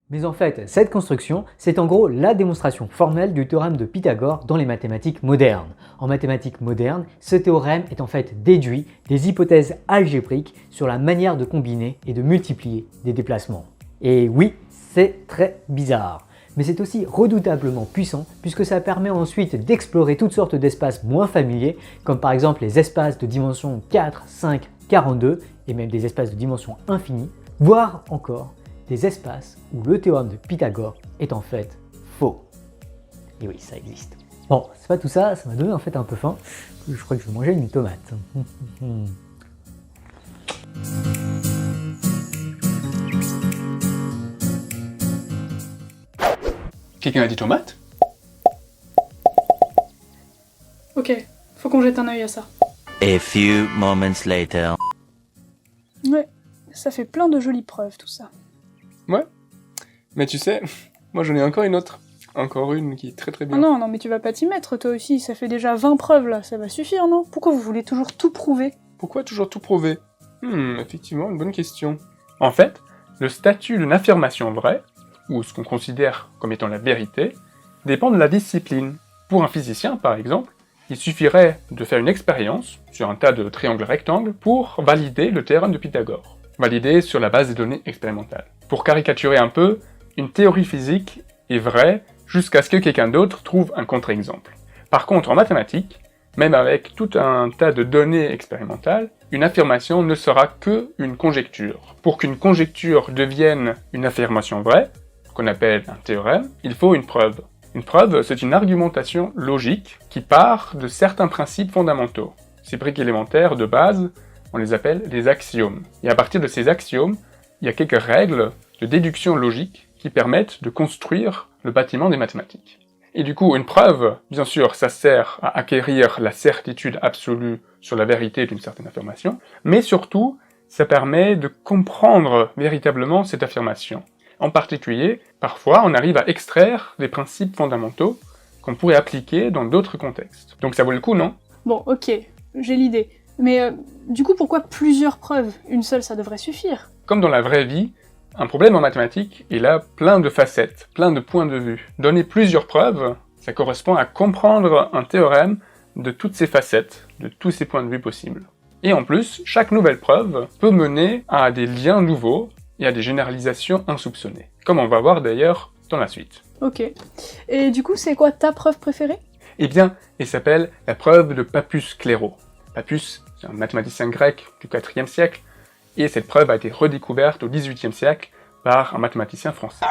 Mais en fait, cette construction, c'est en gros la démonstration formelle du théorème de Pythagore dans les mathématiques modernes. En mathématiques modernes, ce théorème est en fait déduit des hypothèses algébriques sur la manière de combiner et de multiplier des déplacements. Et oui, c'est très bizarre. Mais c'est aussi redoutablement puissant puisque ça permet ensuite d'explorer toutes sortes d'espaces moins familiers, comme par exemple les espaces de dimension 4, 5, 42, et même des espaces de dimension infinie, voire encore des espaces où le théorème de Pythagore est en fait faux. Et oui, ça existe. Bon, c'est pas tout ça, ça m'a donné en fait un peu faim. Je crois que je vais manger une tomate. Quelqu'un a dit tomate? Ok, faut qu'on jette un œil à ça. A few moments later. Ouais, ça fait plein de jolies preuves tout ça. Ouais. Mais tu sais, moi j'en ai encore une autre. Encore une qui est très très Ah bien. non, mais tu vas pas t'y mettre toi aussi, ça fait déjà 20 preuves là, ça va suffire non? Pourquoi vous voulez toujours tout prouver? Pourquoi toujours tout prouver? Effectivement, une bonne question. En fait, le statut d'une affirmation vraie, ou ce qu'on considère comme étant la vérité, dépend de la discipline. Pour un physicien, par exemple, il suffirait de faire une expérience sur un tas de triangles rectangles pour valider le théorème de Pythagore. Valider sur la base des données expérimentales. Pour caricaturer un peu, une théorie physique est vraie jusqu'à ce que quelqu'un d'autre trouve un contre-exemple. Par contre, en mathématiques, même avec tout un tas de données expérimentales, une affirmation ne sera que une conjecture. Pour qu'une conjecture devienne une affirmation vraie, qu'on appelle un théorème, il faut une preuve. Une preuve, c'est une argumentation logique qui part de certains principes fondamentaux. Ces briques élémentaires de base, on les appelle des axiomes. Et à partir de ces axiomes, il y a quelques règles de déduction logique qui permettent de construire le bâtiment des mathématiques. Et du coup, une preuve, bien sûr, ça sert à acquérir la certitude absolue sur la vérité d'une certaine affirmation, mais surtout, ça permet de comprendre véritablement cette affirmation. En particulier, parfois, on arrive à extraire des principes fondamentaux qu'on pourrait appliquer dans d'autres contextes. Donc ça vaut le coup, non? Bon, ok, j'ai l'idée. Mais du coup, pourquoi plusieurs preuves? Une seule, ça devrait suffire. Comme dans la vraie vie, un problème en mathématiques, il a plein de facettes, plein de points de vue. Donner plusieurs preuves, ça correspond à comprendre un théorème de toutes ses facettes, de tous ses points de vue possibles. Et en plus, chaque nouvelle preuve peut mener à des liens nouveaux et à des généralisations insoupçonnées, comme on va voir d'ailleurs dans la suite. Ok. Et du coup, c'est quoi ta preuve préférée? Eh bien, elle s'appelle la preuve de Pappus Cléro. Pappus, c'est un mathématicien grec du IVe siècle, et cette preuve a été redécouverte au XVIIIe siècle par un mathématicien français.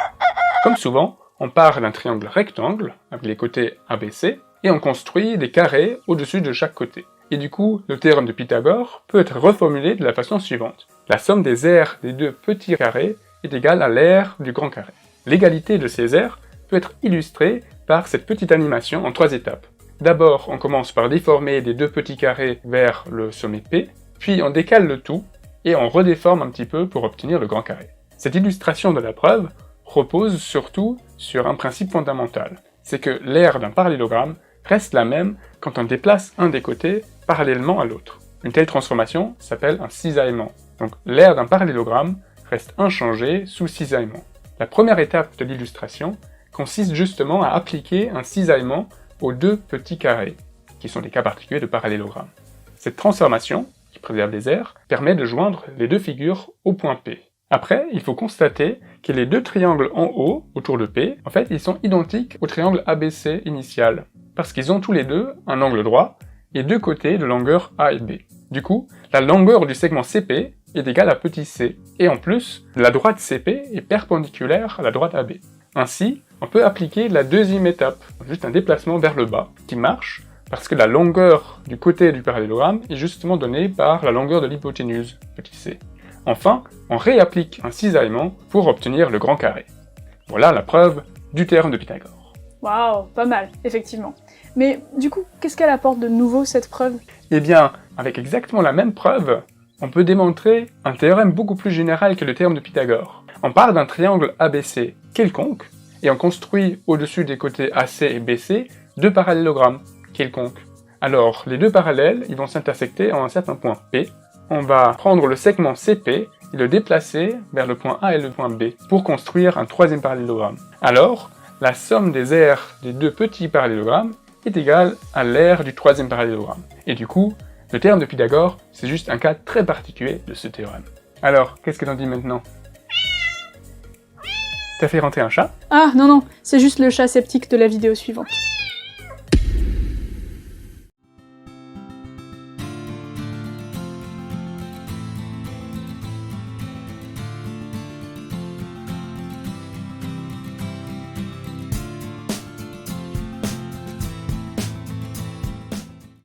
Comme souvent, on part d'un triangle rectangle, avec les côtés ABC, et on construit des carrés au-dessus de chaque côté. Et du coup, le théorème de Pythagore peut être reformulé de la façon suivante. La somme des aires des deux petits carrés est égale à l'aire du grand carré. L'égalité de ces aires peut être illustrée par cette petite animation en 3 étapes. D'abord, on commence par déformer les deux petits carrés vers le sommet P, puis on décale le tout, et on redéforme un petit peu pour obtenir le grand carré. Cette illustration de la preuve repose surtout sur un principe fondamental. C'est que l'aire d'un parallélogramme reste la même quand on déplace un des côtés parallèlement à l'autre. Une telle transformation s'appelle un cisaillement. Donc l'aire d'un parallélogramme reste inchangée sous cisaillement. La première étape de l'illustration consiste justement à appliquer un cisaillement aux deux petits carrés, qui sont des cas particuliers de parallélogramme. Cette transformation, qui préserve les aires, permet de joindre les deux figures au point P. Après, il faut constater que les deux triangles en haut, autour de P, en fait, ils sont identiques au triangle ABC initial, parce qu'ils ont tous les deux un angle droit et deux côtés de longueur A et B. Du coup, la longueur du segment CP est égale à petit c, et en plus, la droite CP est perpendiculaire à la droite AB. Ainsi, on peut appliquer la deuxième étape, juste un déplacement vers le bas, qui marche, parce que la longueur du côté du parallélogramme est justement donnée par la longueur de l'hypoténuse, petit c. Enfin, on réapplique un cisaillement pour obtenir le grand carré. Voilà la preuve du théorème de Pythagore. Waouh, pas mal, effectivement. Mais du coup, qu'est-ce qu'elle apporte de nouveau cette preuve? Eh bien, avec exactement la même preuve, on peut démontrer un théorème beaucoup plus général que le théorème de Pythagore. On part d'un triangle ABC quelconque, et on construit au-dessus des côtés AC et BC deux parallélogrammes quelconques. Alors, les deux parallèles, ils vont s'intersecter en un certain point P. On va prendre le segment CP et le déplacer vers le point A et le point B pour construire un troisième parallélogramme. Alors, la somme des aires des deux petits parallélogrammes est égale à l'aire du troisième parallélogramme. Et du coup, le théorème de Pythagore, c'est juste un cas très particulier de ce théorème. Alors, qu'est-ce que t'en dis maintenant? T'as fait rentrer un chat? Ah non, c'est juste le chat sceptique de la vidéo suivante.